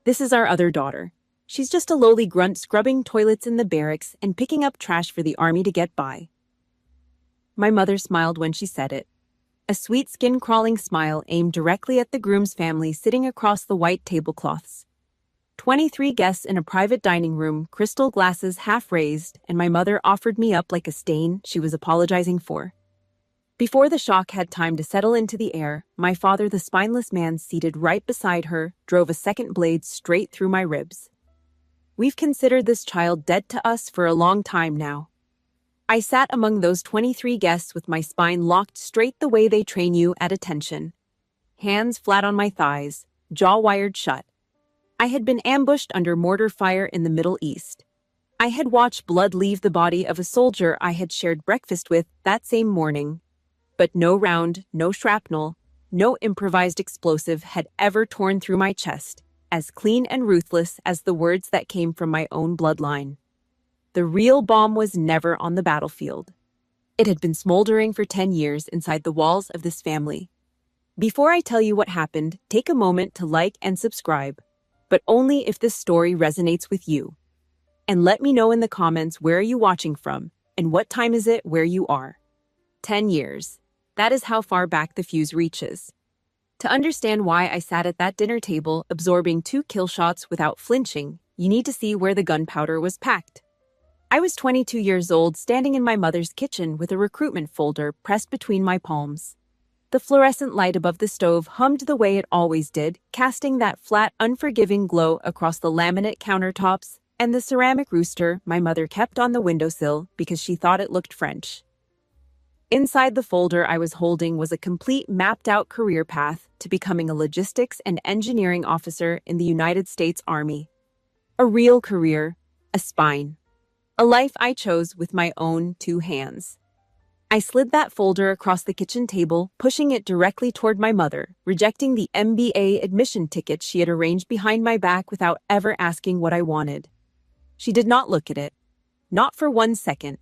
This is our other daughter. She's just a lowly grunt scrubbing toilets in the barracks and picking up trash for the army to get by." My mother smiled when she said it. A sweet skin-crawling smile aimed directly at the groom's family sitting across the white tablecloths. 23 guests in a private dining room, crystal glasses half raised, and my mother offered me up like a stain she was apologizing for. Before the shock had time to settle into the air, my father, the spineless man seated right beside her, drove a second blade straight through my ribs. "We've considered this child dead to us for a long time now." I sat among those 23 guests with my spine locked straight the way they train you at attention. Hands flat on my thighs, jaw wired shut. I had been ambushed under mortar fire in the Middle East. I had watched blood leave the body of a soldier I had shared breakfast with that same morning. But no round, no shrapnel, no improvised explosive had ever torn through my chest, as clean and ruthless as the words that came from my own bloodline. The real bomb was never on the battlefield. It had been smoldering for 10 years inside the walls of this family. Before I tell you what happened, take a moment to like and subscribe, but only if this story resonates with you. And let me know in the comments, where are you watching from, and what time is it where you are? 10 years. That is how far back the fuse reaches. To understand why I sat at that dinner table absorbing 2 kill shots without flinching, you need to see where the gunpowder was packed. I was 22 years old, standing in my mother's kitchen with a recruitment folder pressed between my palms. The fluorescent light above the stove hummed the way it always did, casting that flat, unforgiving glow across the laminate countertops and the ceramic rooster my mother kept on the windowsill because she thought it looked French. Inside the folder I was holding was a complete, mapped-out career path to becoming a logistics and engineering officer in the United States Army. A real career, a spine. A life I chose with my own 2 hands. I slid that folder across the kitchen table, pushing it directly toward my mother, rejecting the MBA admission ticket she had arranged behind my back without ever asking what I wanted. She did not look at it. Not for 1 second.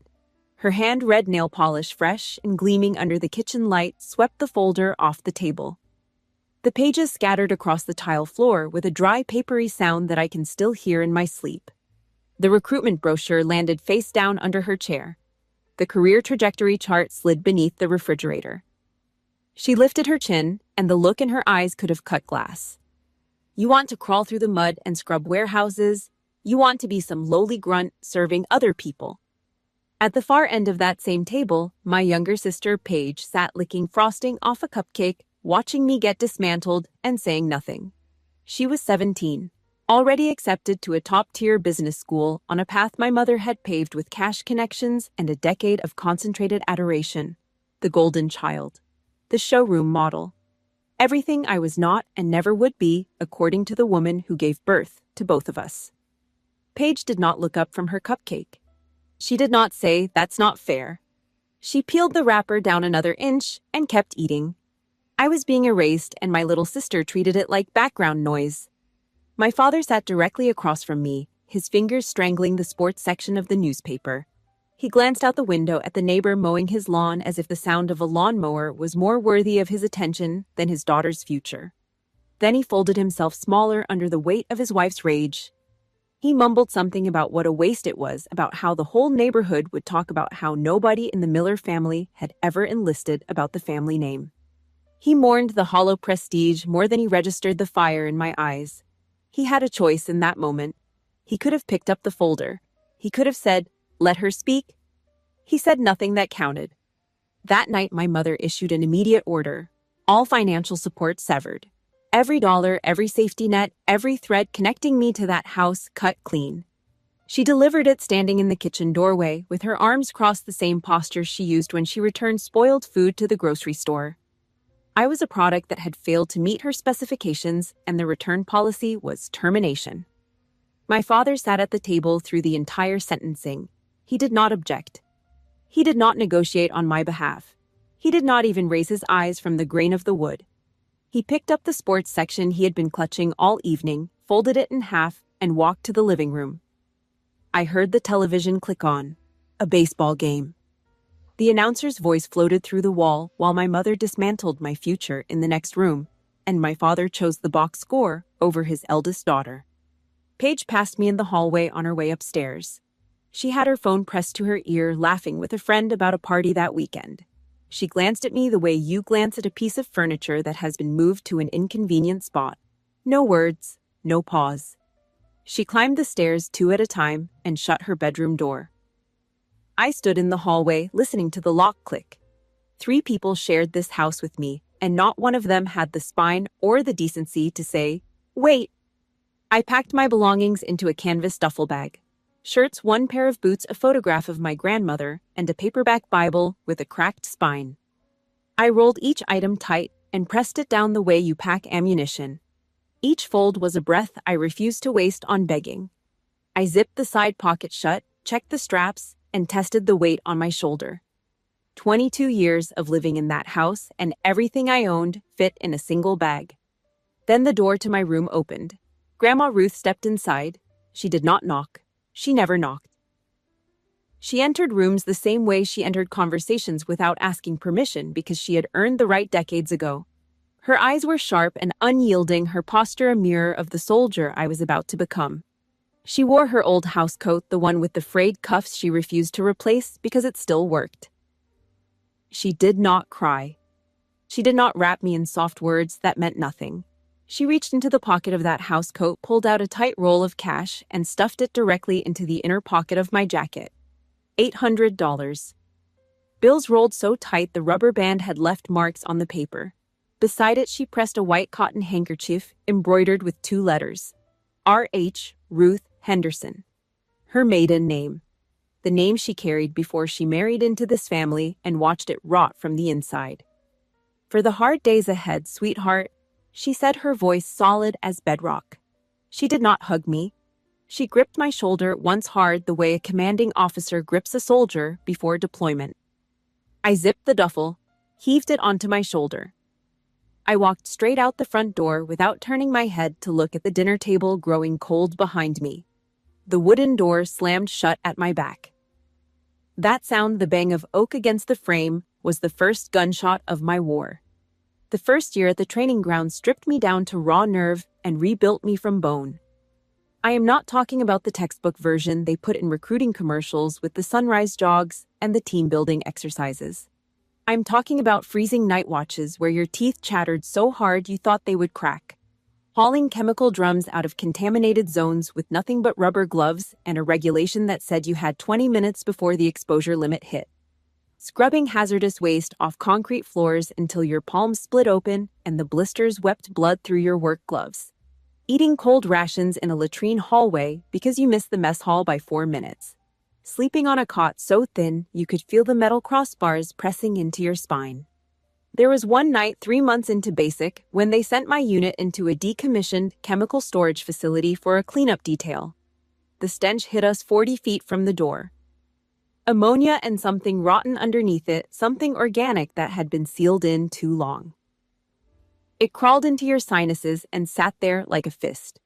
Her hand-red nail polish, fresh and gleaming under the kitchen light, swept the folder off the table. The pages scattered across the tile floor with a dry, papery sound that I can still hear in my sleep. The recruitment brochure landed face down under her chair. The career trajectory chart slid beneath the refrigerator. She lifted her chin, and the look in her eyes could have cut glass. "You want to crawl through the mud and scrub warehouses? You want to be some lowly grunt serving other people?" At the far end of that same table, my younger sister, Paige, sat licking frosting off a cupcake, watching me get dismantled and saying nothing. She was 17. Already accepted to a top-tier business school on a path my mother had paved with cash connections and a decade of concentrated adoration. The golden child. The showroom model. Everything I was not and never would be, according to the woman who gave birth to both of us. Paige did not look up from her cupcake. She did not say, "That's not fair." She peeled the wrapper down another inch and kept eating. I was being erased, and my little sister treated it like background noise. My father sat directly across from me, his fingers strangling the sports section of the newspaper. He glanced out the window at the neighbor mowing his lawn as if the sound of a lawnmower was more worthy of his attention than his daughter's future. Then he folded himself smaller under the weight of his wife's rage. He mumbled something about what a waste it was, about how the whole neighborhood would talk about how nobody in the Miller family had ever enlisted about the family name. He mourned the hollow prestige more than he registered the fire in my eyes. He had a choice in that moment. He could have picked up the folder. He could have said, "Let her speak." He said nothing that counted. That night, my mother issued an immediate order. All financial support severed. Every dollar, every safety net, every thread connecting me to that house cut clean. She delivered it standing in the kitchen doorway, with her arms crossed, the same posture she used when she returned spoiled food to the grocery store. I was a product that had failed to meet her specifications, and the return policy was termination. My father sat at the table through the entire sentencing. He did not object. He did not negotiate on my behalf. He did not even raise his eyes from the grain of the wood. He picked up the sports section he had been clutching all evening, folded it in half, and walked to the living room. I heard the television click on. A baseball game. The announcer's voice floated through the wall while my mother dismantled my future in the next room, and my father chose the box score over his eldest daughter. Paige passed me in the hallway on her way upstairs. She had her phone pressed to her ear, laughing with a friend about a party that weekend. She glanced at me the way you glance at a piece of furniture that has been moved to an inconvenient spot. No words, no pause. She climbed the stairs 2 at a time and shut her bedroom door. I stood in the hallway, listening to the lock click. 3 people shared this house with me, and not one of them had the spine or the decency to say, "Wait." I packed my belongings into a canvas duffel bag. Shirts, 1 pair of boots, a photograph of my grandmother, and a paperback Bible with a cracked spine. I rolled each item tight and pressed it down the way you pack ammunition. Each fold was a breath I refused to waste on begging. I zipped the side pocket shut, checked the straps, and tested the weight on my shoulder. 22 years of living in that house, and everything I owned fit in a single bag. Then the door to my room opened. Grandma Ruth stepped inside. She did not knock. She never knocked. She entered rooms the same way she entered conversations, without asking permission, because she had earned the right decades ago. Her eyes were sharp and unyielding, her posture a mirror of the soldier I was about to become. She wore her old house coat, the one with the frayed cuffs she refused to replace because it still worked. She did not cry. She did not wrap me in soft words that meant nothing. She reached into the pocket of that house coat, pulled out a tight roll of cash, and stuffed it directly into the inner pocket of my jacket. $800. Bills rolled so tight the rubber band had left marks on the paper. Beside it, she pressed a white cotton handkerchief embroidered with 2 letters. R.H. Ruth Henderson. Her maiden name. The name she carried before she married into this family and watched it rot from the inside. "For the hard days ahead, sweetheart," she said, her voice solid as bedrock. She did not hug me. She gripped my shoulder once hard, the way a commanding officer grips a soldier before deployment. I zipped the duffel, heaved it onto my shoulder. I walked straight out the front door without turning my head to look at the dinner table growing cold behind me. The wooden door slammed shut at my back. That sound, the bang of oak against the frame, was the first gunshot of my war. The first year at the training ground stripped me down to raw nerve and rebuilt me from bone. I am not talking about the textbook version they put in recruiting commercials with the sunrise jogs and the team-building exercises. I'm talking about freezing night watches where your teeth chattered so hard you thought they would crack. Hauling chemical drums out of contaminated zones with nothing but rubber gloves and a regulation that said you had 20 minutes before the exposure limit hit. Scrubbing hazardous waste off concrete floors until your palms split open and the blisters wept blood through your work gloves. Eating cold rations in a latrine hallway because you missed the mess hall by 4 minutes. Sleeping on a cot so thin you could feel the metal crossbars pressing into your spine. There was one night 3 months into basic when they sent my unit into a decommissioned chemical storage facility for a cleanup detail. The stench hit us 40 feet from the door. Ammonia and something rotten underneath it, something organic that had been sealed in too long. It crawled into your sinuses and sat there like a fist.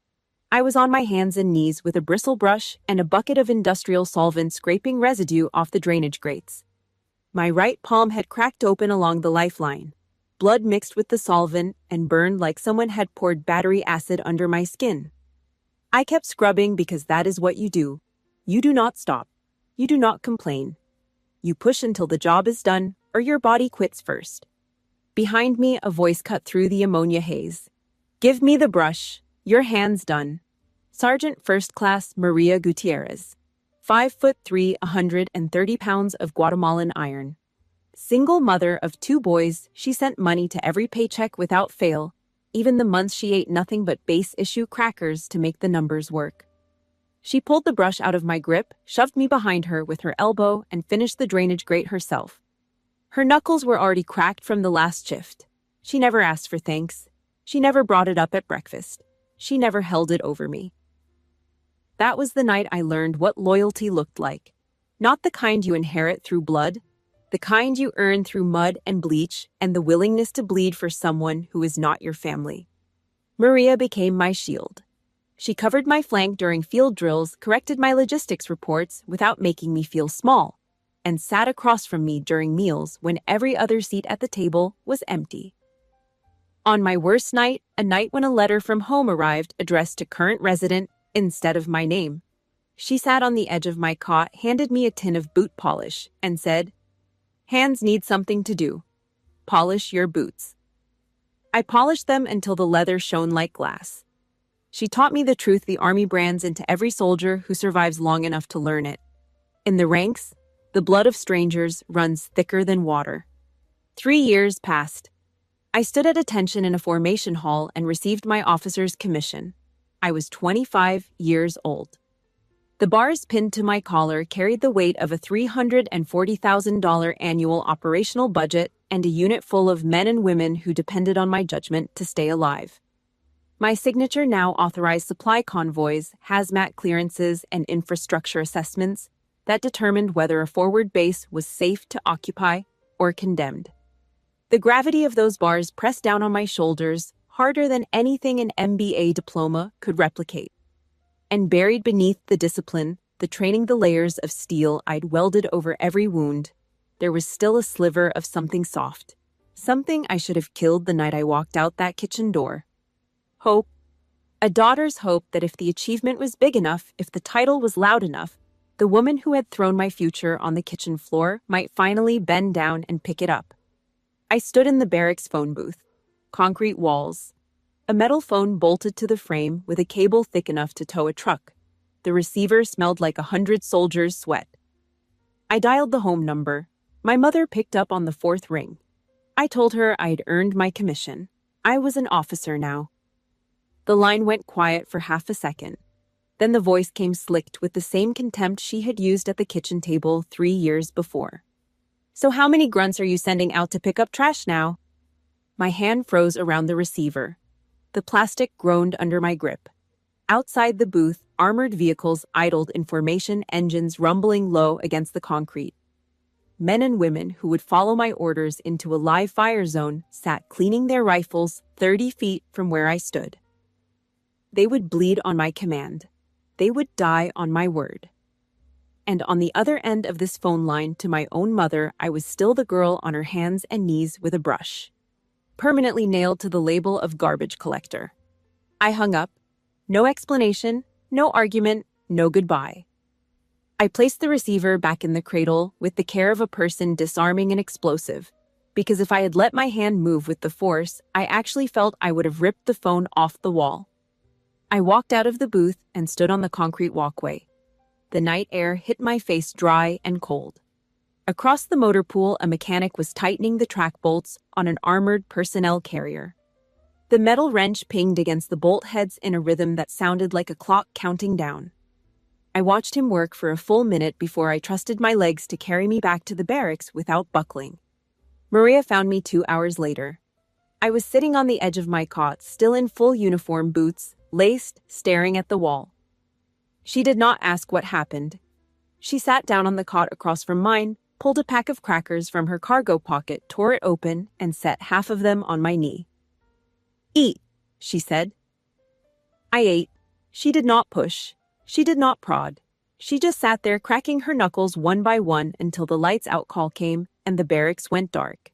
I was on my hands and knees with a bristle brush and a bucket of industrial solvent scraping residue off the drainage grates. My right palm had cracked open along the lifeline. Blood mixed with the solvent and burned like someone had poured battery acid under my skin. I kept scrubbing because that is what you do. You do not stop. You do not complain. You push until the job is done or your body quits first. Behind me, a voice cut through the ammonia haze. "Give me the brush. Your hand's done." Sergeant First Class Maria Gutierrez. 5'3", 130 pounds of Guatemalan iron. Single mother of 2 boys, she sent money to every paycheck without fail, even the months she ate nothing but base issue crackers to make the numbers work. She pulled the brush out of my grip, shoved me behind her with her elbow, and finished the drainage grate herself. Her knuckles were already cracked from the last shift. She never asked for thanks. She never brought it up at breakfast. She never held it over me. That was the night I learned what loyalty looked like. Not the kind you inherit through blood, the kind you earn through mud and bleach and the willingness to bleed for someone who is not your family. Maria became my shield. She covered my flank during field drills, corrected my logistics reports without making me feel small, and sat across from me during meals when every other seat at the table was empty. On my worst night, a night when a letter from home arrived addressed to current resident, instead of my name. She sat on the edge of my cot, handed me a tin of boot polish, and said, "Hands need something to do. Polish your boots." I polished them until the leather shone like glass. She taught me the truth the Army brands into every soldier who survives long enough to learn it. In the ranks, the blood of strangers runs thicker than water. 3 years passed. I stood at attention in a formation hall and received my officer's commission. I was 25 years old. The bars pinned to my collar carried the weight of a $340,000 annual operational budget and a unit full of men and women who depended on my judgment to stay alive. My signature now authorized supply convoys, hazmat clearances, and infrastructure assessments that determined whether a forward base was safe to occupy or condemned. The gravity of those bars pressed down on my shoulders harder than anything an MBA diploma could replicate. And buried beneath the discipline, the training, the layers of steel I'd welded over every wound, there was still a sliver of something soft, something I should have killed the night I walked out that kitchen door. Hope. A daughter's hope that if the achievement was big enough, if the title was loud enough, the woman who had thrown my future on the kitchen floor might finally bend down and pick it up. I stood in the barracks phone booth. Concrete walls. A metal phone bolted to the frame with a cable thick enough to tow a truck. The receiver smelled like 100 soldiers' sweat. I dialed the home number. My mother picked up on the 4th ring. I told her I'd earned my commission. I was an officer now. The line went quiet for half a second. Then the voice came slicked with the same contempt she had used at the kitchen table 3 years before. "So how many grunts are you sending out to pick up trash now?" My hand froze around the receiver. The plastic groaned under my grip. Outside the booth, armored vehicles idled in formation, engines rumbling low against the concrete. Men and women who would follow my orders into a live fire zone sat cleaning their rifles 30 feet from where I stood. They would bleed on my command. They would die on my word. And on the other end of this phone line to my own mother, I was still the girl on her hands and knees with a brush, permanently nailed to the label of garbage collector. I hung up. No explanation, no argument, no goodbye. I placed the receiver back in the cradle with the care of a person disarming an explosive, because if I had let my hand move with the force, I actually felt I would have ripped the phone off the wall. I walked out of the booth and stood on the concrete walkway. The night air hit my face dry and cold. Across the motor pool, a mechanic was tightening the track bolts on an armored personnel carrier. The metal wrench pinged against the bolt heads in a rhythm that sounded like a clock counting down. I watched him work for a full minute before I trusted my legs to carry me back to the barracks without buckling. Maria found me 2 hours later. I was sitting on the edge of my cot, still in full uniform, boots laced, staring at the wall. She did not ask what happened. She sat down on the cot across from mine, pulled a pack of crackers from her cargo pocket, tore it open, and set half of them on my knee. "Eat," she said. I ate. She did not push. She did not prod. She just sat there cracking her knuckles one by one until the lights out call came and the barracks went dark.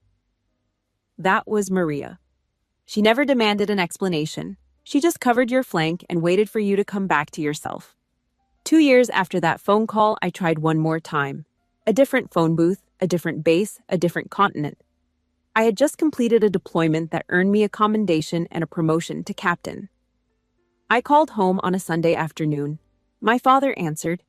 That was Maria. She never demanded an explanation. She just covered your flank and waited for you to come back to yourself. 2 years after that phone call, I tried one more time. A different phone booth, a different base, a different continent. I had just completed a deployment that earned me a commendation and a promotion to captain. I called home on a Sunday afternoon. My father answered.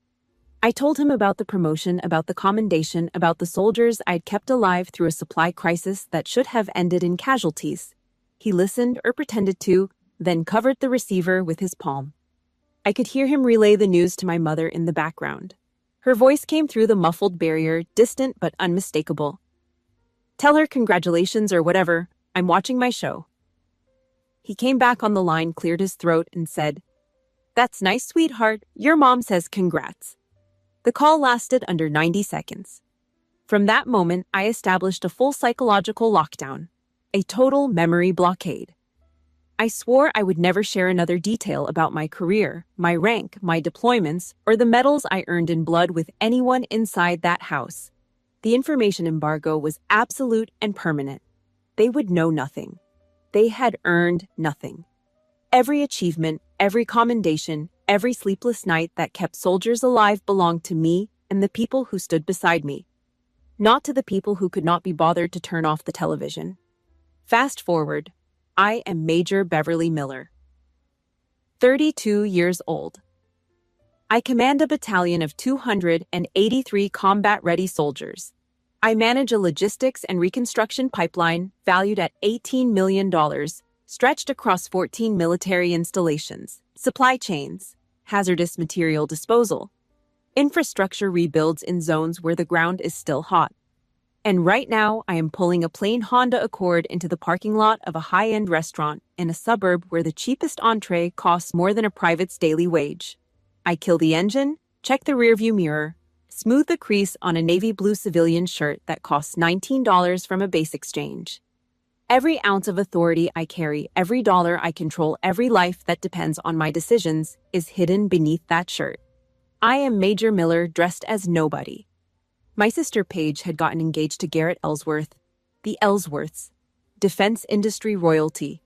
I told him about the promotion, about the commendation, about the soldiers I'd kept alive through a supply crisis that should have ended in casualties. He listened, or pretended to, then covered the receiver with his palm. I could hear him relay the news to my mother in the background. Her voice came through the muffled barrier, distant but unmistakable. "Tell her congratulations or whatever. I'm watching my show." He came back on the line, cleared his throat, and said, "That's nice, sweetheart. Your mom says congrats." The call lasted under 90 seconds. From that moment, I established a full psychological lockdown, a total memory blockade. I swore I would never share another detail about my career, my rank, my deployments, or the medals I earned in blood with anyone inside that house. The information embargo was absolute and permanent. They would know nothing. They had earned nothing. Every achievement, every commendation, Every sleepless night that kept soldiers alive belonged to me and the people who stood beside me, not to the people who could not be bothered to turn off the television. Fast forward, I am Major Beverly Miller, 32 years old. I command a battalion of 283 combat-ready soldiers. I manage a logistics and reconstruction pipeline valued at $18 million, stretched across 14 military installations, supply chains, hazardous material disposal, infrastructure rebuilds in zones where the ground is still hot. And right now, I am pulling a plain Honda Accord into the parking lot of a high-end restaurant in a suburb where the cheapest entree costs more than a private's daily wage. I kill the engine, check the rearview mirror, smooth the crease on a navy blue civilian shirt that costs $19 from a base exchange. Every ounce of authority I carry, every dollar I control, every life that depends on my decisions is hidden beneath that shirt. I am Major Miller dressed as nobody. My sister Paige had gotten engaged to Garrett Ellsworth, the Ellsworths, defense industry royalty.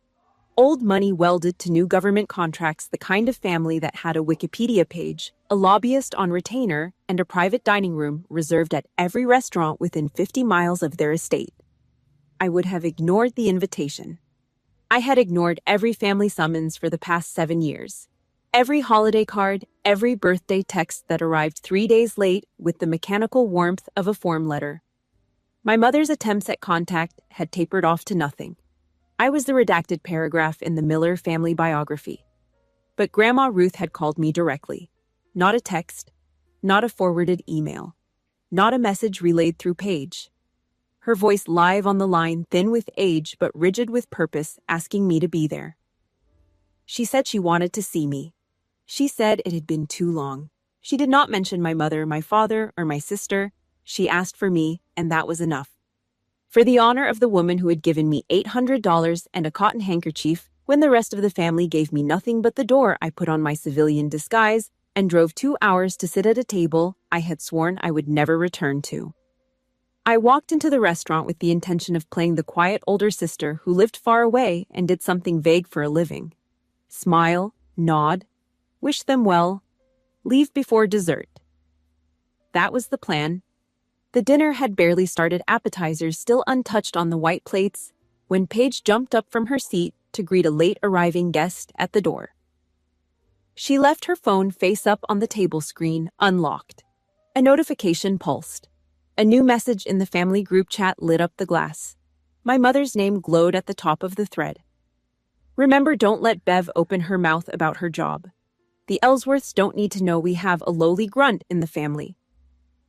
Old money welded to new government contracts, the kind of family that had a Wikipedia page, a lobbyist on retainer, and a private dining room reserved at every restaurant within 50 miles of their estate. I would have ignored the invitation. I had ignored every family summons for the past 7 years. Every holiday card, every birthday text that arrived 3 days late with the mechanical warmth of a form letter. My mother's attempts at contact had tapered off to nothing. I was the redacted paragraph in the Miller family biography. But Grandma Ruth had called me directly. Not a text, not a forwarded email, not a message relayed through Paige. Her voice live on the line, thin with age but rigid with purpose, asking me to be there. She said she wanted to see me. She said it had been too long. She did not mention my mother, my father, or my sister. She asked for me, and that was enough. For the honor of the woman who had given me $800 and a cotton handkerchief, when the rest of the family gave me nothing but the door, I put on my civilian disguise and drove 2 hours to sit at a table I had sworn I would never return to. I walked into the restaurant with the intention of playing the quiet older sister who lived far away and did something vague for a living. Smile, nod, wish them well, leave before dessert. That was the plan. The dinner had barely started, appetizers still untouched on the white plates, when Paige jumped up from her seat to greet a late-arriving guest at the door. She left her phone face up on the table screen, unlocked. A notification pulsed. A new message in the family group chat lit up the glass. My mother's name glowed at the top of the thread. Remember, don't let Bev open her mouth about her job. The Ellsworths don't need to know we have a lowly grunt in the family.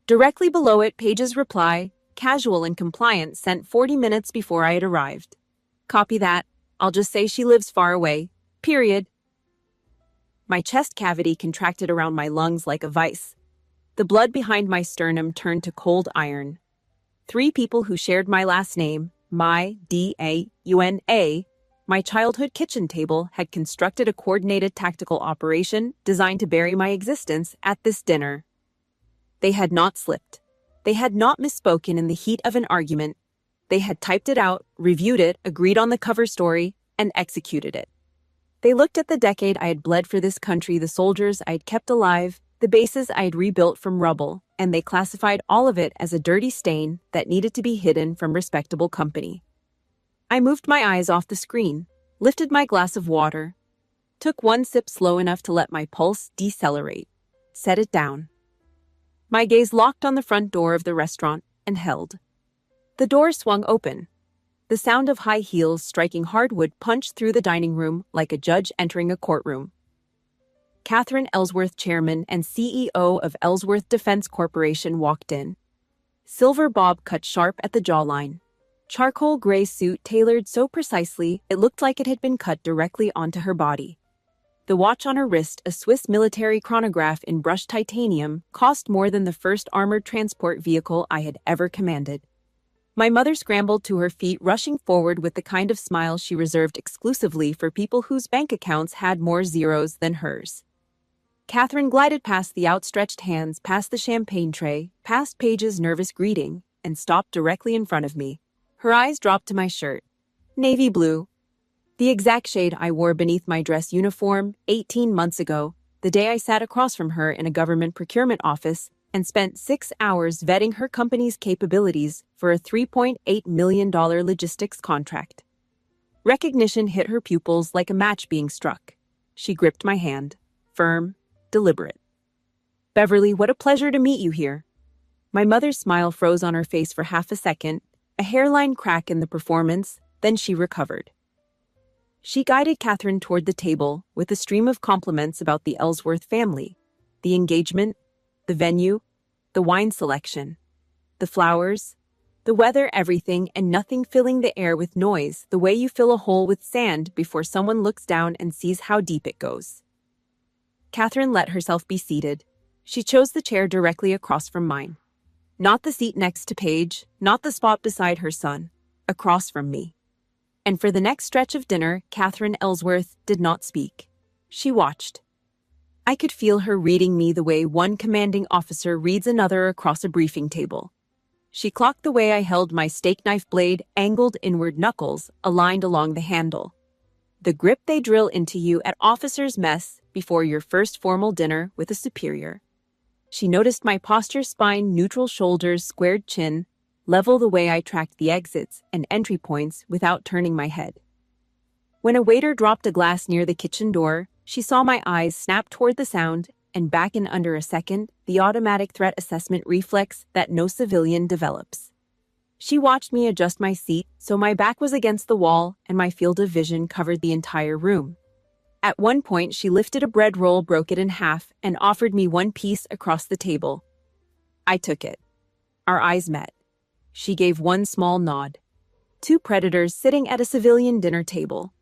Directly below it, Paige's reply, casual and compliant, sent 40 minutes before I had arrived. Copy that. I'll just say she lives far away. Period. My chest cavity contracted around my lungs like a vice. The blood behind my sternum turned to cold iron. 3 people who shared my last name, my D-A-U-N-A, my childhood kitchen table, had constructed a coordinated tactical operation designed to bury my existence at this dinner. They had not slipped. They had not misspoken in the heat of an argument. They had typed it out, reviewed it, agreed on the cover story, and executed it. They looked at the decade I had bled for this country, the soldiers I had kept alive, the bases I had rebuilt from rubble, and they classified all of it as a dirty stain that needed to be hidden from respectable company. I moved my eyes off the screen, lifted my glass of water, took one sip slow enough to let my pulse decelerate, set it down. My gaze locked on the front door of the restaurant and held. The door swung open. The sound of high heels striking hardwood punched through the dining room like a judge entering a courtroom. Catherine Ellsworth, chairman and CEO of Ellsworth Defense Corporation, walked in. Silver bob cut sharp at the jawline. Charcoal gray suit tailored so precisely it looked like it had been cut directly onto her body. The watch on her wrist, a Swiss military chronograph in brushed titanium, cost more than the first armored transport vehicle I had ever commanded. My mother scrambled to her feet, rushing forward with the kind of smile she reserved exclusively for people whose bank accounts had more zeros than hers. Catherine glided past the outstretched hands, past the champagne tray, past Paige's nervous greeting, and stopped directly in front of me. Her eyes dropped to my shirt. Navy blue. The exact shade I wore beneath my dress uniform 18 months ago, the day I sat across from her in a government procurement office and spent 6 hours vetting her company's capabilities for a $3.8 million logistics contract. Recognition hit her pupils like a match being struck. She gripped my hand, firm, deliberate. "Beverly, what a pleasure to meet you here." My mother's smile froze on her face for half a second, a hairline crack in the performance, then she recovered. She guided Catherine toward the table with a stream of compliments about the Ellsworth family, the engagement, the venue, the wine selection, the flowers, the weather, everything and nothing filling the air with noise, the way you fill a hole with sand before someone looks down and sees how deep it goes. Catherine let herself be seated. She chose the chair directly across from mine. Not the seat next to Paige, not the spot beside her son, across from me. And for the next stretch of dinner, Catherine Ellsworth did not speak. She watched. I could feel her reading me the way one commanding officer reads another across a briefing table. She clocked the way I held my steak knife blade, angled inward knuckles, aligned along the handle. The grip they drill into you at officers' mess before your first formal dinner with a superior. She noticed my posture, spine, neutral shoulders, squared chin, level the way I tracked the exits and entry points without turning my head. When a waiter dropped a glass near the kitchen door, she saw my eyes snap toward the sound, and back in under a second, the automatic threat assessment reflex that no civilian develops. She watched me adjust my seat so my back was against the wall and my field of vision covered the entire room. At one point, she lifted a bread roll, broke it in half, and offered me one piece across the table. I took it. Our eyes met. She gave one small nod. Two predators sitting at a civilian dinner table.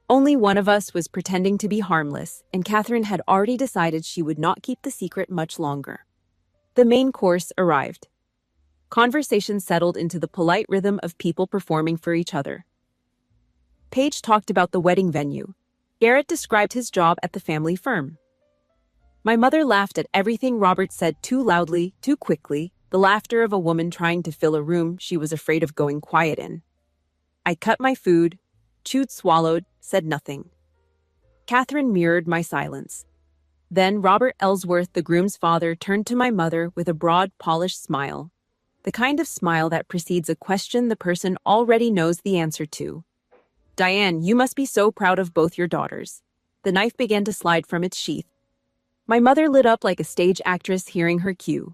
Only one of us was pretending to be harmless, and Catherine had already decided she would not keep the secret much longer. The main course arrived. Conversation settled into the polite rhythm of people performing for each other. Paige talked about the wedding venue. Garrett described his job at the family firm. My mother laughed at everything Robert said too loudly, too quickly, the laughter of a woman trying to fill a room she was afraid of going quiet in. I cut my food, chewed, swallowed, said nothing. Catherine mirrored my silence. Then Robert Ellsworth, the groom's father, turned to my mother with a broad, polished smile. The kind of smile that precedes a question the person already knows the answer to. "Diane, you must be so proud of both your daughters." The knife began to slide from its sheath. My mother lit up like a stage actress hearing her cue.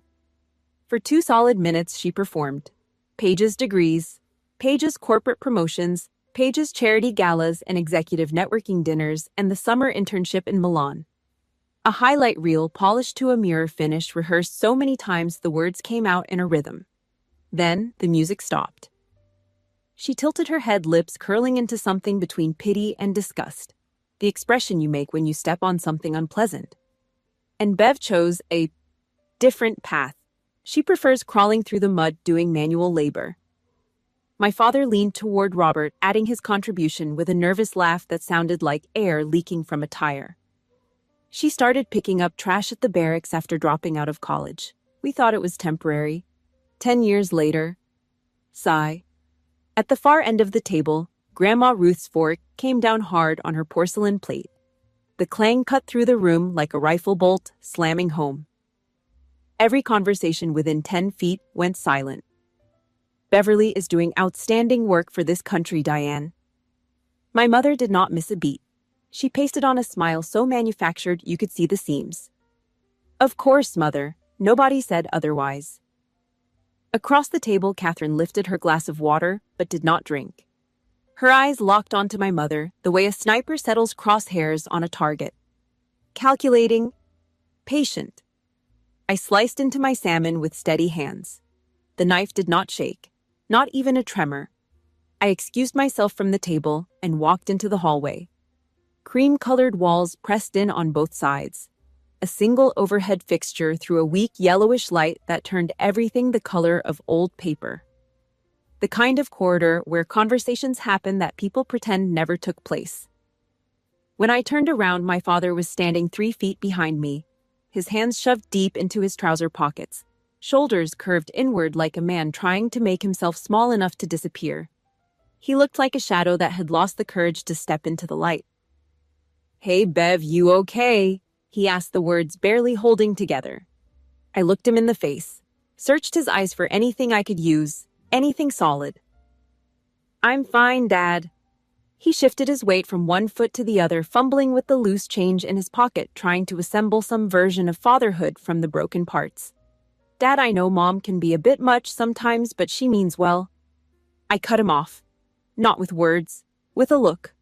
For 2 solid minutes she performed. Paige's degrees, Paige's corporate promotions, Paige's charity galas and executive networking dinners, and the summer internship in Milan. A highlight reel polished to a mirror finish, rehearsed so many times the words came out in a rhythm. Then the music stopped. She tilted her head, lips curling into something between pity and disgust, the expression you make when you step on something unpleasant. And Bev chose a different path. She prefers crawling through the mud, doing manual labor. My father leaned toward Robert, adding his contribution with a nervous laugh that sounded like air leaking from a tire. "She started picking up trash at the Barracks after dropping out of college. We thought it was temporary. 10 years later." Sigh. At the far end of the table, Grandma Ruth's fork came down hard on her porcelain plate. The clang cut through the room like a rifle bolt, slamming home. Every conversation within 10 feet went silent. "Beverly is doing outstanding work for this country, Diane." My mother did not miss a beat. She pasted on a smile so manufactured you could see the seams. "Of course, Mother. Nobody said otherwise." Across the table, Catherine lifted her glass of water, but did not drink. Her eyes locked onto my mother, the way a sniper settles crosshairs on a target. Calculating, patient. I sliced into my salmon with steady hands. The knife did not shake, not even a tremor. I excused myself from the table and walked into the hallway. Cream-colored walls pressed in on both sides. A single overhead fixture threw a weak yellowish light that turned everything the color of old paper. The kind of corridor where conversations happen that people pretend never took place. When I turned around, my father was standing 3 feet behind me, his hands shoved deep into his trouser pockets, shoulders curved inward like a man trying to make himself small enough to disappear. He looked like a shadow that had lost the courage to step into the light. "Hey, Bev, you okay?" He asked, the words barely holding together. I looked him in the face, searched his eyes for anything I could use, anything solid. I'm fine, Dad. He shifted his weight from one foot to the other, fumbling with the loose change in his pocket, trying to assemble some version of fatherhood from the broken parts. Dad, I know Mom can be a bit much sometimes, but she means well. I cut him off. Not with words, with a look.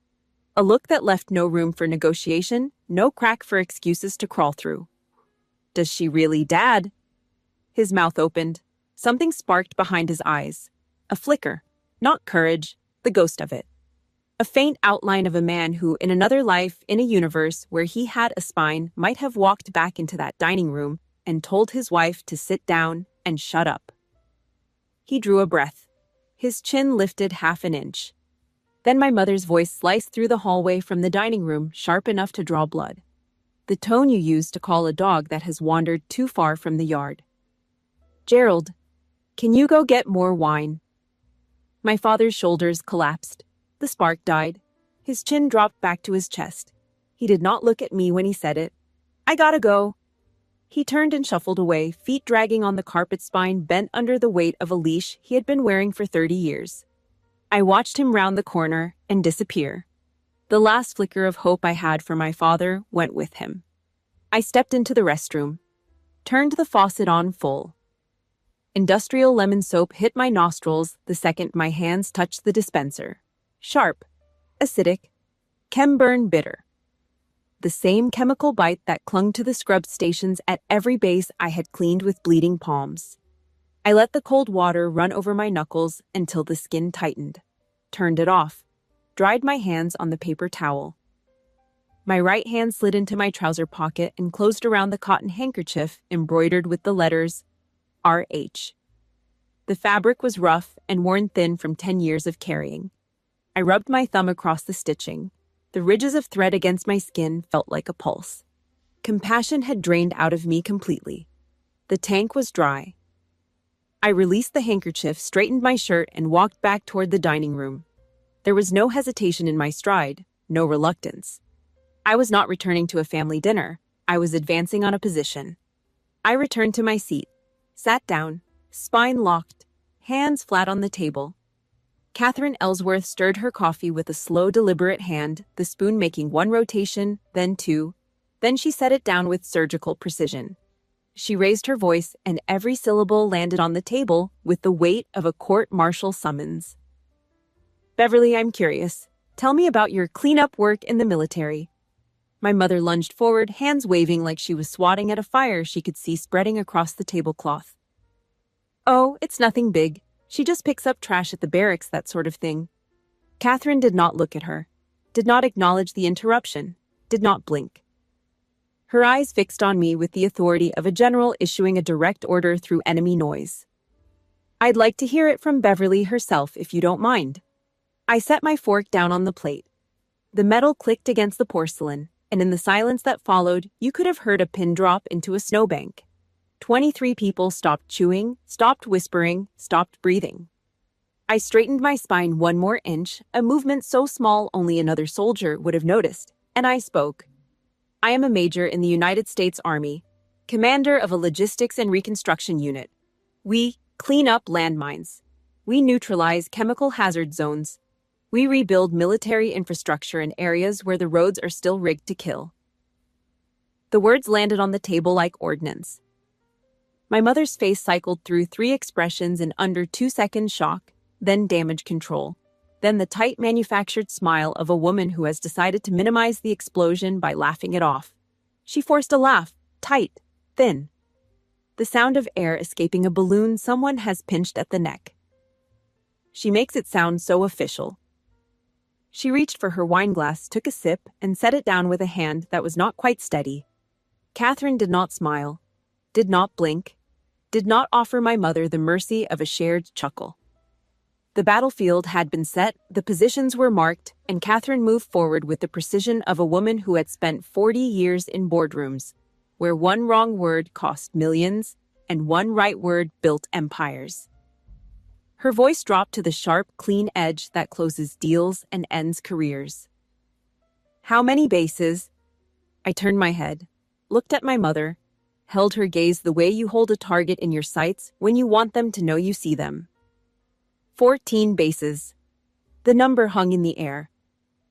A look that left no room for negotiation, no crack for excuses to crawl through. Does she really, Dad? His mouth opened. Something sparked behind his eyes. A flicker. Not courage, the ghost of it. A faint outline of a man who, in another life, in a universe where he had a spine, might have walked back into that dining room and told his wife to sit down and shut up. He drew a breath. His chin lifted half an inch. Then my mother's voice sliced through the hallway from the dining room, sharp enough to draw blood. The tone you use to call a dog that has wandered too far from the yard. Gerald, can you go get more wine? My father's shoulders collapsed. The spark died. His chin dropped back to his chest. He did not look at me when he said it. I gotta go. He turned and shuffled away, feet dragging on the carpet, spine bent under the weight of a leash he had been wearing for 30 years. I watched him round the corner and disappear. The last flicker of hope I had for my father went with him. I stepped into the restroom, turned the faucet on full. Industrial lemon soap hit my nostrils the second my hands touched the dispenser. Sharp, acidic, chem-burn bitter. The same chemical bite that clung to the scrub stations at every base I had cleaned with bleeding palms. I let the cold water run over my knuckles until the skin tightened, turned it off, dried my hands on the paper towel. My right hand slid into my trouser pocket and closed around the cotton handkerchief embroidered with the letters RH. The fabric was rough and worn thin from 10 years of carrying. I rubbed my thumb across the stitching. The ridges of thread against my skin felt like a pulse. Compassion had drained out of me completely. The tank was dry. I released the handkerchief, straightened my shirt, and walked back toward the dining room. There was no hesitation in my stride, no reluctance. I was not returning to a family dinner. I was advancing on a position. I returned to my seat, sat down, spine locked, hands flat on the table. Catherine Ellsworth stirred her coffee with a slow, deliberate hand, the spoon making one rotation, then two. Then she set it down with surgical precision. She raised her voice, and every syllable landed on the table with the weight of a court-martial summons. Beverly, I'm curious. Tell me about your cleanup work in the military. My mother lunged forward, hands waving like she was swatting at a fire she could see spreading across the tablecloth. Oh, it's nothing big. She just picks up trash at the barracks, that sort of thing. Catherine did not look at her, did not acknowledge the interruption, did not blink. Her eyes fixed on me with the authority of a general issuing a direct order through enemy noise. I'd like to hear it from Beverly herself, if you don't mind. I set my fork down on the plate. The metal clicked against the porcelain, and in the silence that followed, you could have heard a pin drop into a snowbank. 23 people stopped chewing, stopped whispering, stopped breathing. I straightened my spine one more inch, a movement so small only another soldier would have noticed, and I spoke. I am a major in the United States Army, commander of a logistics and reconstruction unit. We clean up landmines. We neutralize chemical hazard zones. We rebuild military infrastructure in areas where the roads are still rigged to kill. The words landed on the table like ordnance. My mother's face cycled through 3 expressions in under 2 seconds: shock, then damage control, then the tight manufactured smile of a woman who has decided to minimize the explosion by laughing it off. She forced a laugh, tight, thin. The sound of air escaping a balloon someone has pinched at the neck. She makes it sound so official. She reached for her wine glass, took a sip, and set it down with a hand that was not quite steady. Catherine did not smile, did not blink, did not offer my mother the mercy of a shared chuckle. The battlefield had been set, the positions were marked, and Catherine moved forward with the precision of a woman who had spent 40 years in boardrooms, where one wrong word cost millions and one right word built empires. Her voice dropped to the sharp, clean edge that closes deals and ends careers. How many bases? I turned my head. looked at my mother, held her gaze the way you hold a target in your sights when you want them to know you see them. 14 bases. The number hung in the air.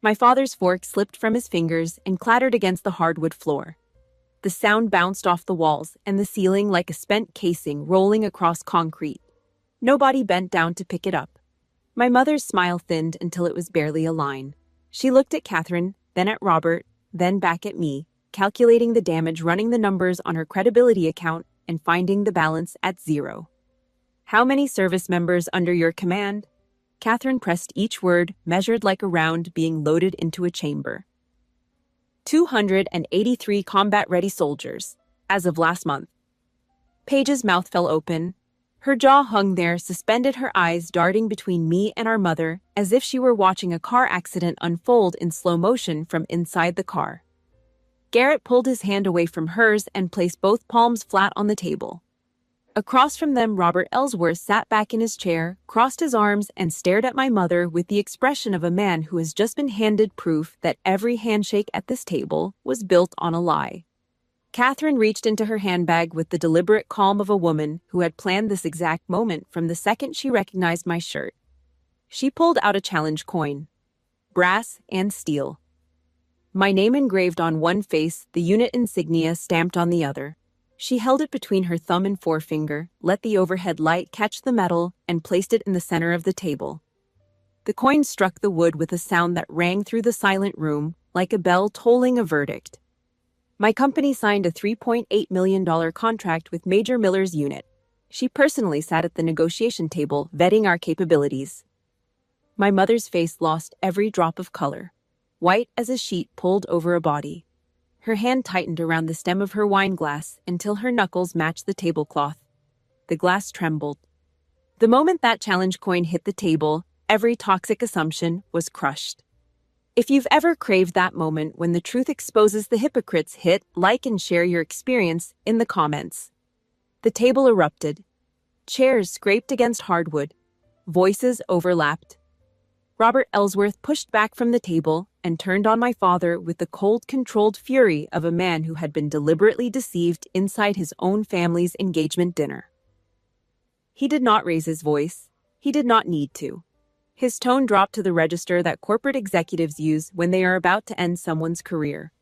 My father's fork slipped from his fingers and clattered against the hardwood floor. The sound bounced off the walls and the ceiling like a spent casing rolling across concrete. Nobody bent down to pick it up. My mother's smile thinned until it was barely a line. She looked at Catherine, then at Robert, then back at me, calculating the damage, running the numbers on her credibility account, and finding the balance at 0. How many service members under your command? Catherine pressed each word, measured like a round being loaded into a chamber. 283 combat-ready soldiers, as of last month. Paige's mouth fell open. Her jaw hung there, suspended, her eyes darting between me and our mother, as if she were watching a car accident unfold in slow motion from inside the car. Garrett pulled his hand away from hers and placed both palms flat on the table. Across from them, Robert Ellsworth sat back in his chair, crossed his arms, and stared at my mother with the expression of a man who has just been handed proof that every handshake at this table was built on a lie. Catherine reached into her handbag with the deliberate calm of a woman who had planned this exact moment from the second she recognized my shirt. She pulled out a challenge coin. Brass and steel. My name engraved on one face, the unit insignia stamped on the other. She held it between her thumb and forefinger, let the overhead light catch the metal, and placed it in the center of the table. The coin struck the wood with a sound that rang through the silent room, like a bell tolling a verdict. My company signed a $3.8 million contract with Major Miller's unit. She personally sat at the negotiation table, vetting our capabilities. My mother's face lost every drop of color, white as a sheet pulled over a body. Her hand tightened around the stem of her wine glass until her knuckles matched the tablecloth. The glass trembled. The moment that challenge coin hit the table, every toxic assumption was crushed. If you've ever craved that moment when the truth exposes the hypocrites, hit like and share your experience in the comments. The table erupted. Chairs scraped against hardwood. Voices overlapped. Robert Ellsworth pushed back from the table and turned on my father with the cold, controlled fury of a man who had been deliberately deceived inside his own family's engagement dinner. He did not raise his voice. He did not need to. His tone dropped to the register that corporate executives use when they are about to end someone's career.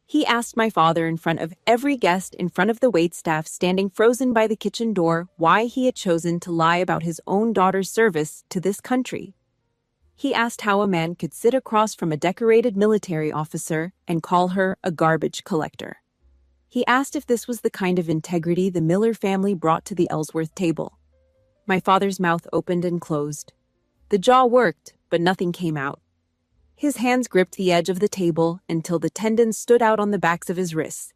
He asked my father in front of every guest, in front of the waitstaff standing frozen by the kitchen door, why he had chosen to lie about his own daughter's service to this country. He asked how a man could sit across from a decorated military officer and call her a garbage collector. He asked if this was the kind of integrity the Miller family brought to the Ellsworth table. My father's mouth opened and closed. The jaw worked, but nothing came out. His hands gripped the edge of the table until the tendons stood out on the backs of his wrists.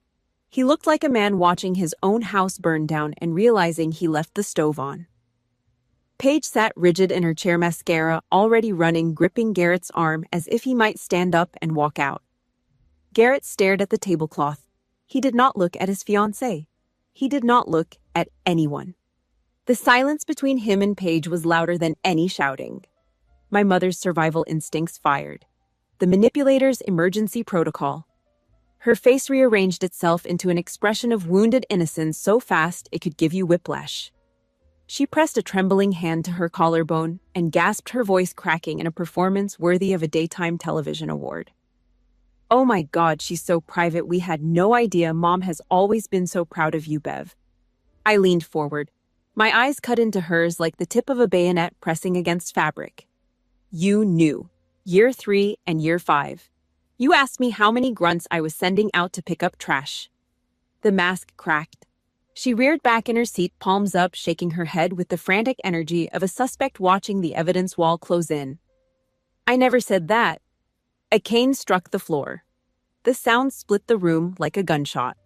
He looked like a man watching his own house burn down and realizing he left the stove on. Paige sat rigid in her chair, mascara already running, gripping Garrett's arm as if he might stand up and walk out. Garrett stared at the tablecloth. He did not look at his fiancée. He did not look at anyone. The silence between him and Paige was louder than any shouting. My mother's survival instincts fired. The manipulator's emergency protocol. Her face rearranged itself into an expression of wounded innocence so fast it could give you whiplash. She pressed a trembling hand to her collarbone and gasped, her voice cracking in a performance worthy of a daytime television award. "Oh my God, she's so private. We had no idea. Mom has always been so proud of you, Bev." I leaned forward. My eyes cut into hers like the tip of a bayonet pressing against fabric. "You knew. Year 3 and year 5. You asked me how many grunts I was sending out to pick up trash." The mask cracked. She reared back in her seat, palms up, shaking her head with the frantic energy of a suspect watching the evidence wall close in. "I never said that." A cane struck the floor. The sound split the room like a gunshot.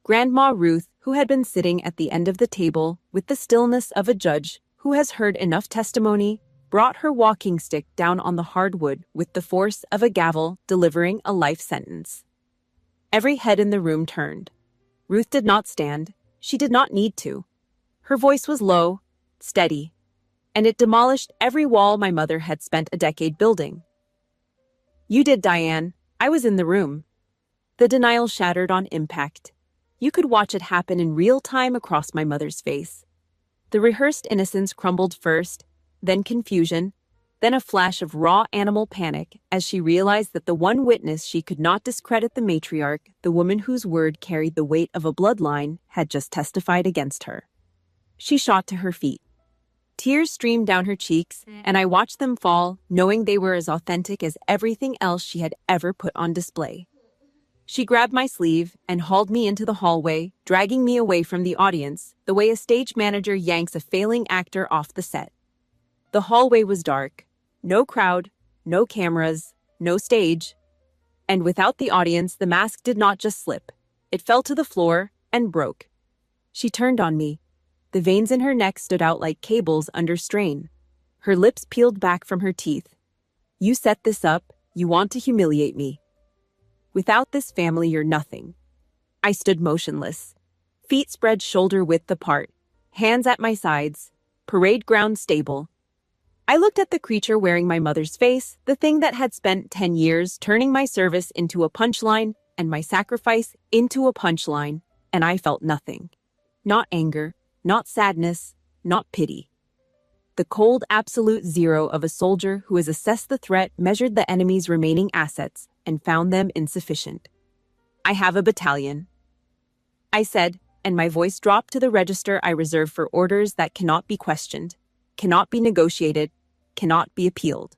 Grandma Ruth, who had been sitting at the end of the table with the stillness of a judge who has heard enough testimony, brought her walking stick down on the hardwood with the force of a gavel delivering a life sentence. Every head in the room turned. Ruth did not stand. She did not need to. Her voice was low, steady, and it demolished every wall my mother had spent a decade building. "You did, Diane. I was in the room." The denial shattered on impact. You could watch it happen in real time across my mother's face. The rehearsed innocence crumbled first, then confusion, then a flash of raw animal panic as she realized that the one witness she could not discredit, the matriarch, the woman whose word carried the weight of a bloodline, had just testified against her. She shot to her feet. Tears streamed down her cheeks, and I watched them fall, knowing they were as authentic as everything else she had ever put on display. She grabbed my sleeve and hauled me into the hallway, dragging me away from the audience, the way a stage manager yanks a failing actor off the set. The hallway was dark. No crowd, no cameras, no stage. And without the audience, the mask did not just slip. It fell to the floor and broke. She turned on me. The veins in her neck stood out like cables under strain. Her lips peeled back from her teeth. You set this up. You want to humiliate me. Without this family, you're nothing. I stood motionless, feet spread shoulder-width apart, hands at my sides, parade ground stable. I looked at the creature wearing my mother's face, the thing that had spent 10 years turning my service into a punchline and my sacrifice into a punchline, and I felt nothing. Not anger, not sadness, not pity. The cold absolute zero of a soldier who has assessed the threat, measured the enemy's remaining assets, and found them insufficient. I have a battalion, I said, and my voice dropped to the register I reserve for orders that cannot be questioned, cannot be negotiated, cannot be appealed.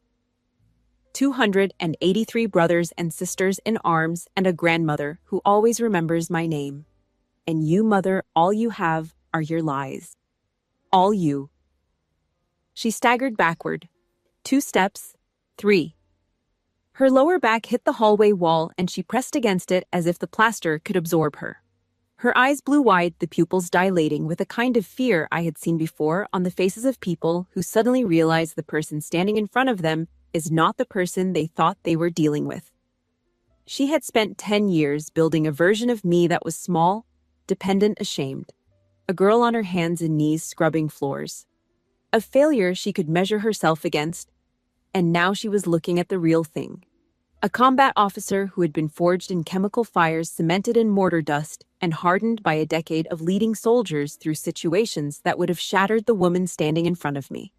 283 brothers and sisters in arms and a grandmother who always remembers my name. And you, mother, all you have are your lies. All you. She staggered backward. 2 steps, 3. Her lower back hit the hallway wall and she pressed against it as if the plaster could absorb her. Her eyes blew wide, the pupils dilating with a kind of fear I had seen before on the faces of people who suddenly realize the person standing in front of them is not the person they thought they were dealing with. She had spent 10 years building a version of me that was small, dependent, ashamed. A girl on her hands and knees scrubbing floors. A failure she could measure herself against, and now she was looking at the real thing. A combat officer who had been forged in chemical fires, cemented in mortar dust, and hardened by a decade of leading soldiers through situations that would have shattered the woman standing in front of me.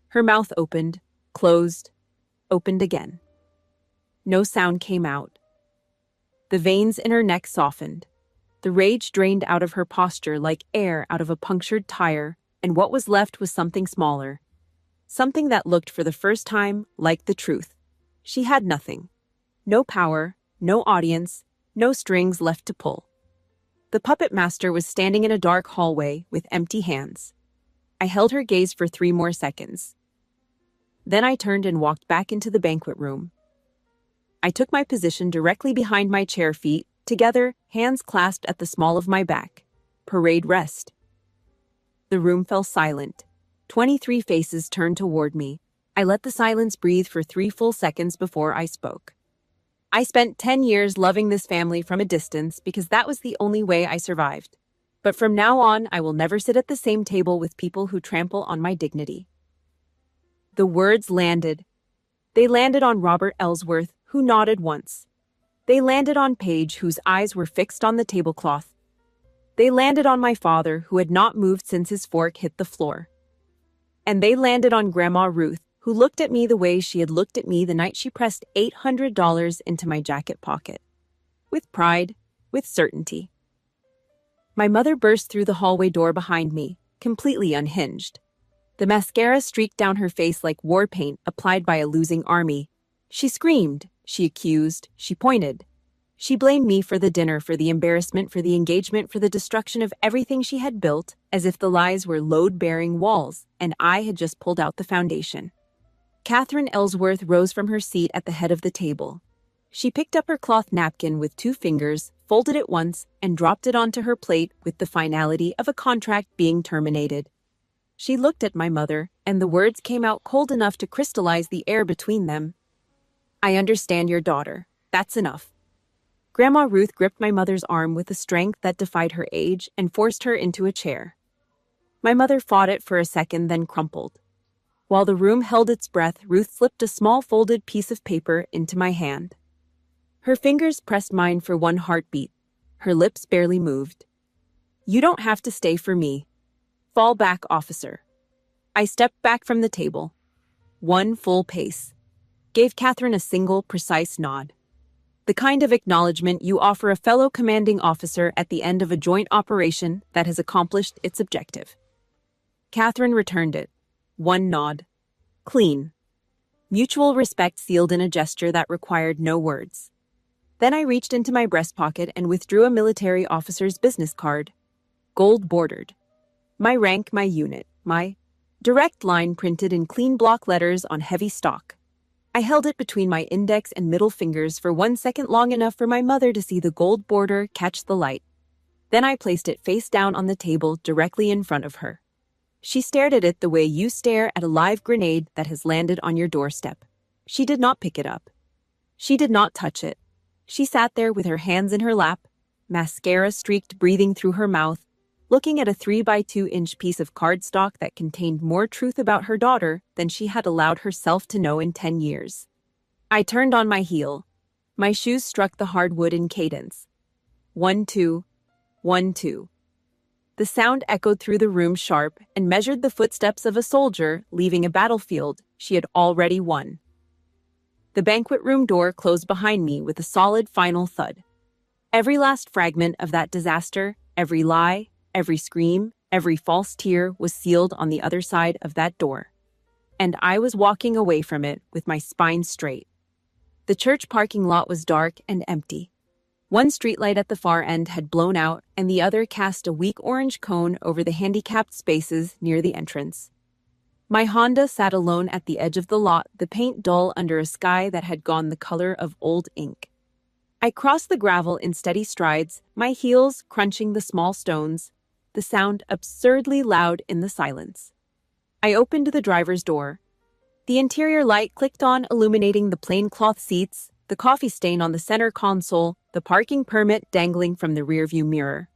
Her mouth opened, closed, opened again. No sound came out. The veins in her neck softened. The rage drained out of her posture like air out of a punctured tire, and what was left was something smaller. Something that looked for the first time like the truth. She had nothing. No power, no audience, no strings left to pull. The puppet master was standing in a dark hallway with empty hands. I held her gaze for 3 more seconds. Then I turned and walked back into the banquet room. I took my position directly behind my chair, feet together, hands clasped at the small of my back. Parade rest. The room fell silent. 23 faces turned toward me. I let the silence breathe for 3 full seconds before I spoke. I spent 10 years loving this family from a distance because that was the only way I survived. But from now on, I will never sit at the same table with people who trample on my dignity. The words landed. They landed on Robert Ellsworth, who nodded once. They landed on Paige, whose eyes were fixed on the tablecloth. They landed on my father, who had not moved since his fork hit the floor. And they landed on Grandma Ruth, who looked at me the way she had looked at me the night she pressed $800 into my jacket pocket. With pride, with certainty. My mother burst through the hallway door behind me, completely unhinged. The mascara streaked down her face like war paint applied by a losing army. She screamed, she accused, she pointed. She blamed me for the dinner, for the embarrassment, for the engagement, for the destruction of everything she had built, as if the lies were load-bearing walls, and I had just pulled out the foundation. Catherine Ellsworth rose from her seat at the head of the table. She picked up her cloth napkin with 2 fingers, folded it once, and dropped it onto her plate with the finality of a contract being terminated. She looked at my mother, and the words came out cold enough to crystallize the air between them. I understand your daughter. That's enough. Grandma Ruth gripped my mother's arm with a strength that defied her age and forced her into a chair. My mother fought it for a second, then crumpled. While the room held its breath, Ruth slipped a small folded piece of paper into my hand. Her fingers pressed mine for one heartbeat. Her lips barely moved. "You don't have to stay for me. Fall back, officer." I stepped back from the table. One full pace. Gave Catherine a single, precise nod. The kind of acknowledgement you offer a fellow commanding officer at the end of a joint operation that has accomplished its objective. Catherine returned it. One nod. Clean. Mutual respect sealed in a gesture that required no words. Then I reached into my breast pocket and withdrew a military officer's business card. Gold bordered. My rank, my unit, my direct line printed in clean block letters on heavy stock. I held it between my index and middle fingers for 1 second, long enough for my mother to see the gold border catch the light. Then I placed it face down on the table directly in front of her. She stared at it the way you stare at a live grenade that has landed on your doorstep. She did not pick it up. She did not touch it. She sat there with her hands in her lap, mascara-streaked breathing through her mouth, looking at a 3x2-inch piece of cardstock that contained more truth about her daughter than she had allowed herself to know in 10 years. I turned on my heel. My shoes struck the hardwood in cadence. 1-2, 1-2. The sound echoed through the room sharp and measured the footsteps of a soldier leaving a battlefield she had already won. The banquet room door closed behind me with a solid final thud. Every last fragment of that disaster, every lie, every scream, every false tear was sealed on the other side of that door. And I was walking away from it with my spine straight. The church parking lot was dark and empty. One streetlight at the far end had blown out, and the other cast a weak orange cone over the handicapped spaces near the entrance. My Honda sat alone at the edge of the lot, the paint dull under a sky that had gone the color of old ink. I crossed the gravel in steady strides, my heels crunching the small stones, the sound absurdly loud in the silence. I opened the driver's door. The interior light clicked on, illuminating the plain cloth seats, the coffee stain on the center console, the parking permit dangling from the rearview mirror.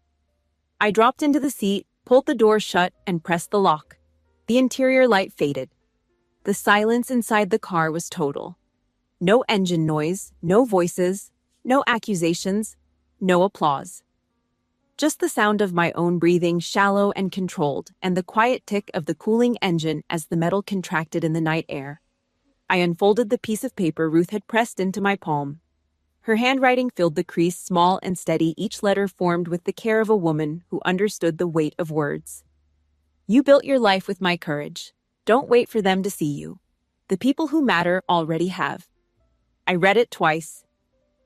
I dropped into the seat, pulled the door shut, and pressed the lock. The interior light faded. The silence inside the car was total. No engine noise, no voices, no accusations, no applause. Just the sound of my own breathing, shallow and controlled, and the quiet tick of the cooling engine as the metal contracted in the night air. I unfolded the piece of paper Ruth had pressed into my palm. Her handwriting filled the crease, small and steady, each letter formed with the care of a woman who understood the weight of words. "You built your life with my courage. Don't wait for them to see you. The people who matter already have." I read it twice.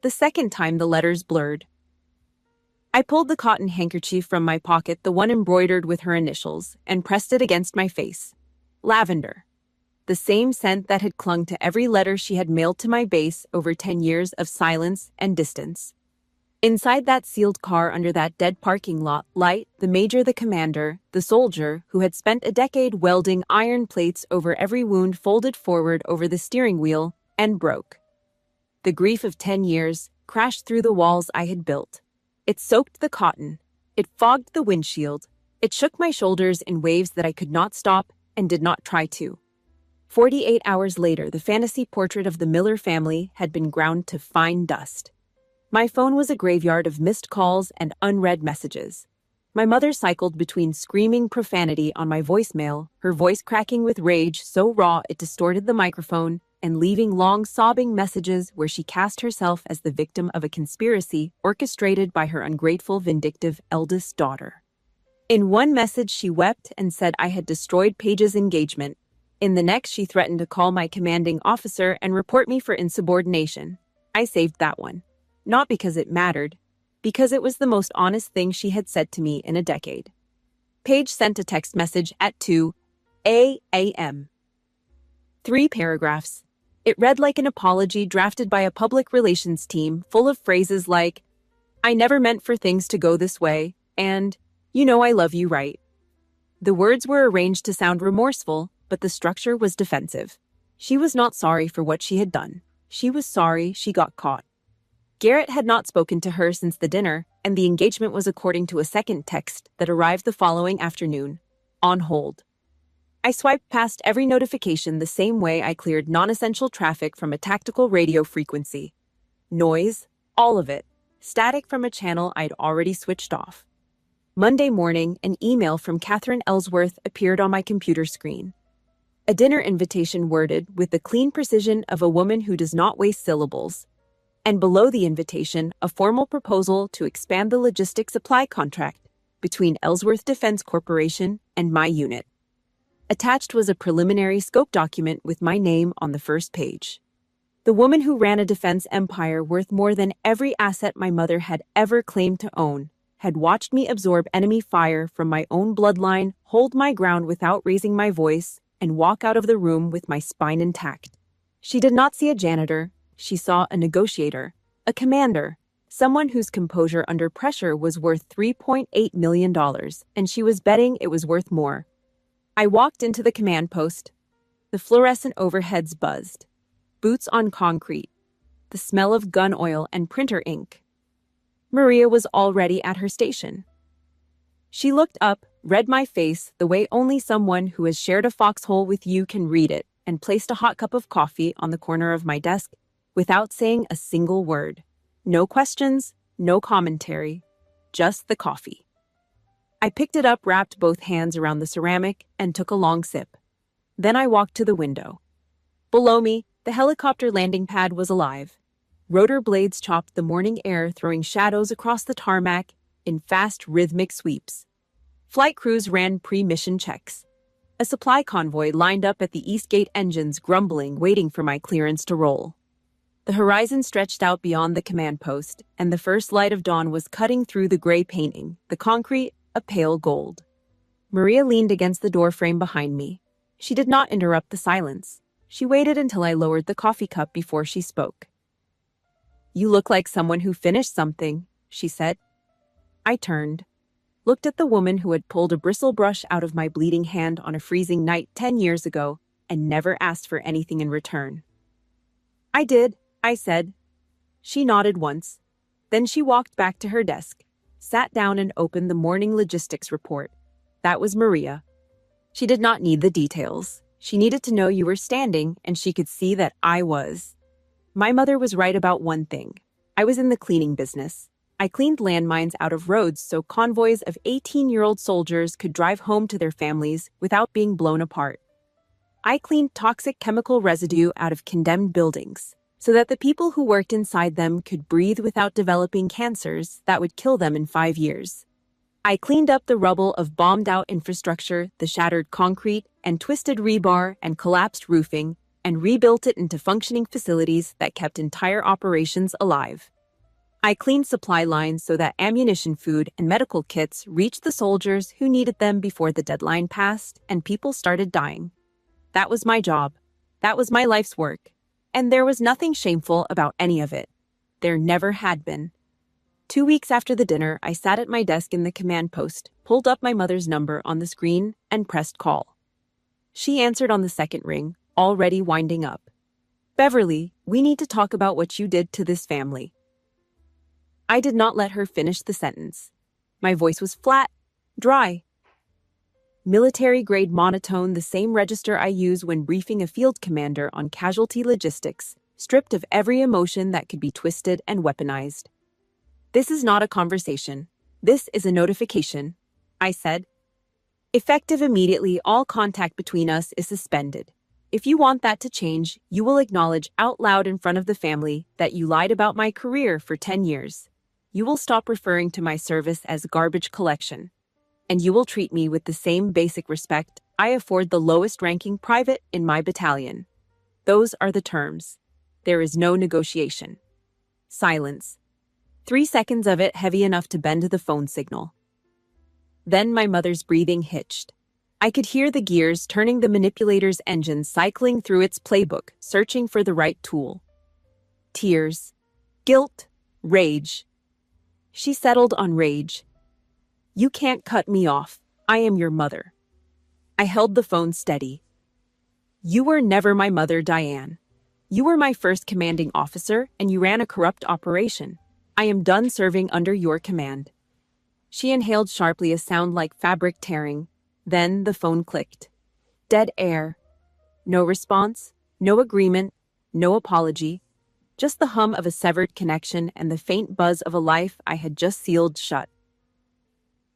The second time the letters blurred. I pulled the cotton handkerchief from my pocket, the one embroidered with her initials, and pressed it against my face. Lavender. The same scent that had clung to every letter she had mailed to my base over 10 years of silence and distance. Inside that sealed car under that dead parking lot, Light, the major, the commander, the soldier who had spent a decade welding iron plates over every wound, folded forward over the steering wheel and broke. The grief of 10 years crashed through the walls I had built. It soaked the cotton. It fogged the windshield. It shook my shoulders in waves that I could not stop and did not try to. 48 hours later, the fantasy portrait of the Miller family had been ground to fine dust. My phone was a graveyard of missed calls and unread messages. My mother cycled between screaming profanity on my voicemail, her voice cracking with rage so raw it distorted the microphone, and leaving long sobbing messages where she cast herself as the victim of a conspiracy orchestrated by her ungrateful, vindictive eldest daughter. In one message, she wept and said I had destroyed Paige's engagement. In the next, she threatened to call my commanding officer and report me for insubordination. I saved that one. Not because it mattered, because it was the most honest thing she had said to me in a decade. Paige sent a text message at 2 a.m. 3 paragraphs. It read like an apology drafted by a public relations team, full of phrases like, "I never meant for things to go this way," and, "You know I love you, right?" The words were arranged to sound remorseful, but the structure was defensive. She was not sorry for what she had done. She was sorry she got caught. Garrett had not spoken to her since the dinner, and the engagement was according to a second text that arrived the following afternoon. On hold. I swiped past every notification the same way I cleared non-essential traffic from a tactical radio frequency. Noise, all of it. Static from a channel I'd already switched off. Monday morning, an email from Catherine Ellsworth appeared on my computer screen. A dinner invitation worded with the clean precision of a woman who does not waste syllables. And below the invitation, a formal proposal to expand the logistics supply contract between Ellsworth Defense Corporation and my unit. Attached was a preliminary scope document with my name on the first page. The woman who ran a defense empire worth more than every asset my mother had ever claimed to own had watched me absorb enemy fire from my own bloodline, hold my ground without raising my voice, and walk out of the room with my spine intact. She did not see a janitor. She saw a negotiator, a commander, someone whose composure under pressure was worth $3.8 million, and she was betting it was worth more. I walked into the command post. The fluorescent overheads buzzed. Boots on concrete. The smell of gun oil and printer ink. Maria was already at her station. She looked up, read my face the way only someone who has shared a foxhole with you can read it, and placed a hot cup of coffee on the corner of my desk without saying a single word. No questions, no commentary, just the coffee. I picked it up, wrapped both hands around the ceramic, and took a long sip. Then I walked to the window. Below me, the helicopter landing pad was alive. Rotor blades chopped the morning air, throwing shadows across the tarmac in fast, rhythmic sweeps. Flight crews ran pre-mission checks. A supply convoy lined up at the East Gate, engines grumbling, waiting for my clearance to roll. The horizon stretched out beyond the command post, and the first light of dawn was cutting through the gray painting, the concrete a pale gold. Maria leaned against the doorframe behind me. She did not interrupt the silence. She waited until I lowered the coffee cup before she spoke. "You look like someone who finished something," she said. I turned, looked at the woman who had pulled a bristle brush out of my bleeding hand on a freezing night 10 years ago and never asked for anything in return. "I did," I said. She nodded once. Then she walked back to her desk, sat down and opened the morning logistics report. That was Maria. She did not need the details. She needed to know you were standing, and she could see that I was. My mother was right about one thing. I was in the cleaning business. I cleaned landmines out of roads so convoys of 18-year-old soldiers could drive home to their families without being blown apart. I cleaned toxic chemical residue out of condemned buildings so that the people who worked inside them could breathe without developing cancers that would kill them in 5 years. I cleaned up the rubble of bombed-out infrastructure, the shattered concrete, and twisted rebar and collapsed roofing, and rebuilt it into functioning facilities that kept entire operations alive. I cleaned supply lines so that ammunition, food, and medical kits reached the soldiers who needed them before the deadline passed and people started dying. That was my job. That was my life's work. And there was nothing shameful about any of it. There never had been. 2 weeks after the dinner, I sat at my desk in the command post, pulled up my mother's number on the screen, and pressed call. She answered on the second ring, already winding up. "Beverly, we need to talk about what you did to this family." I did not let her finish the sentence. My voice was flat, dry. Military-grade monotone, the same register I use when briefing a field commander on casualty logistics, stripped of every emotion that could be twisted and weaponized. "This is not a conversation. This is a notification," I said. "Effective immediately, all contact between us is suspended. If you want that to change, you will acknowledge out loud in front of the family that you lied about my career for 10 years. You will stop referring to my service as garbage collection. And you will treat me with the same basic respect I afford the lowest-ranking private in my battalion. Those are the terms. There is no negotiation." Silence. 3 seconds of it heavy enough to bend the phone signal. Then my mother's breathing hitched. I could hear the gears turning, the manipulator's engine cycling through its playbook, searching for the right tool. Tears. Guilt. Rage. She settled on rage. "You can't cut me off. I am your mother." I held the phone steady. "You were never my mother, Diane. You were my first commanding officer, and you ran a corrupt operation. I am done serving under your command." She inhaled sharply, a sound like fabric tearing. Then the phone clicked. Dead air. No response, no agreement, no apology. just the hum of a severed connection and the faint buzz of a life I had just sealed shut.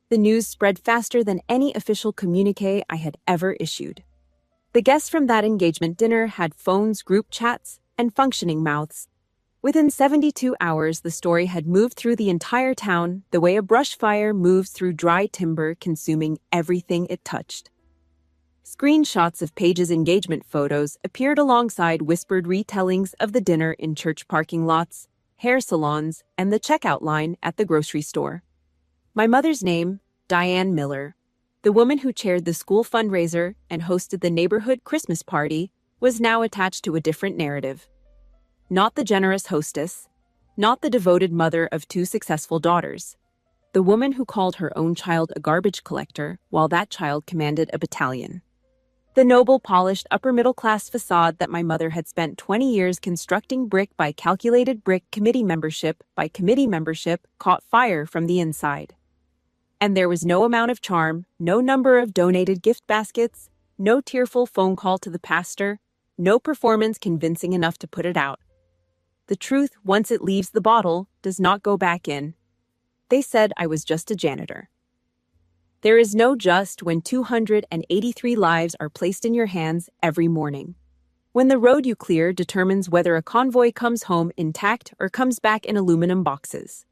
The news spread faster than any official communique I had ever issued. The guests from that engagement dinner had phones, group chats, and functioning mouths. Within 72 hours, the story had moved through the entire town the way a brush fire moves through dry timber, consuming everything it touched. Screenshots of Paige's engagement photos appeared alongside whispered retellings of the dinner in church parking lots, hair salons, and the checkout line at the grocery store. My mother's name, Diane Miller, the woman who chaired the school fundraiser and hosted the neighborhood Christmas party, was now attached to a different narrative. Not the generous hostess, not the devoted mother of 2 successful daughters, the woman who called her own child a garbage collector while that child commanded a battalion. The noble, polished, upper-middle-class facade that my mother had spent 20 years constructing brick by calculated brick, committee membership by committee membership, caught fire from the inside. And there was no amount of charm, no number of donated gift baskets, no tearful phone call to the pastor, no performance convincing enough to put it out. The truth, once it leaves the bottle, does not go back in. They said I was just a janitor. There is no just when 283 lives are placed in your hands every morning. When the road you clear determines whether a convoy comes home intact or comes back in aluminum boxes.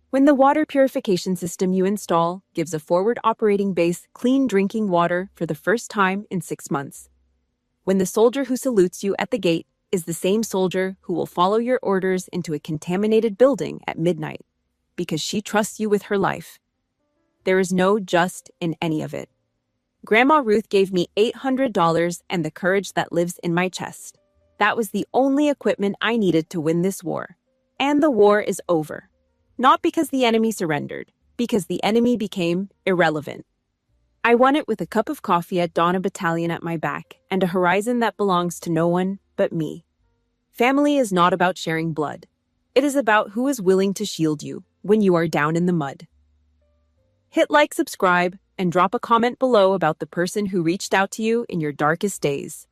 When the water purification system you install gives a forward operating base clean drinking water for the first time in 6 months. When the soldier who salutes you at the gate is the same soldier who will follow your orders into a contaminated building at midnight because she trusts you with her life. There is no just in any of it. Grandma Ruth gave me $800 and the courage that lives in my chest. That was the only equipment I needed to win this war. And the war is over. Not because the enemy surrendered, because the enemy became irrelevant. I won it with a cup of coffee at dawn, a battalion at my back, and a horizon that belongs to no one but me. Family is not about sharing blood. It is about who is willing to shield you when you are down in the mud. Hit like, subscribe, and drop a comment below about the person who reached out to you in your darkest days.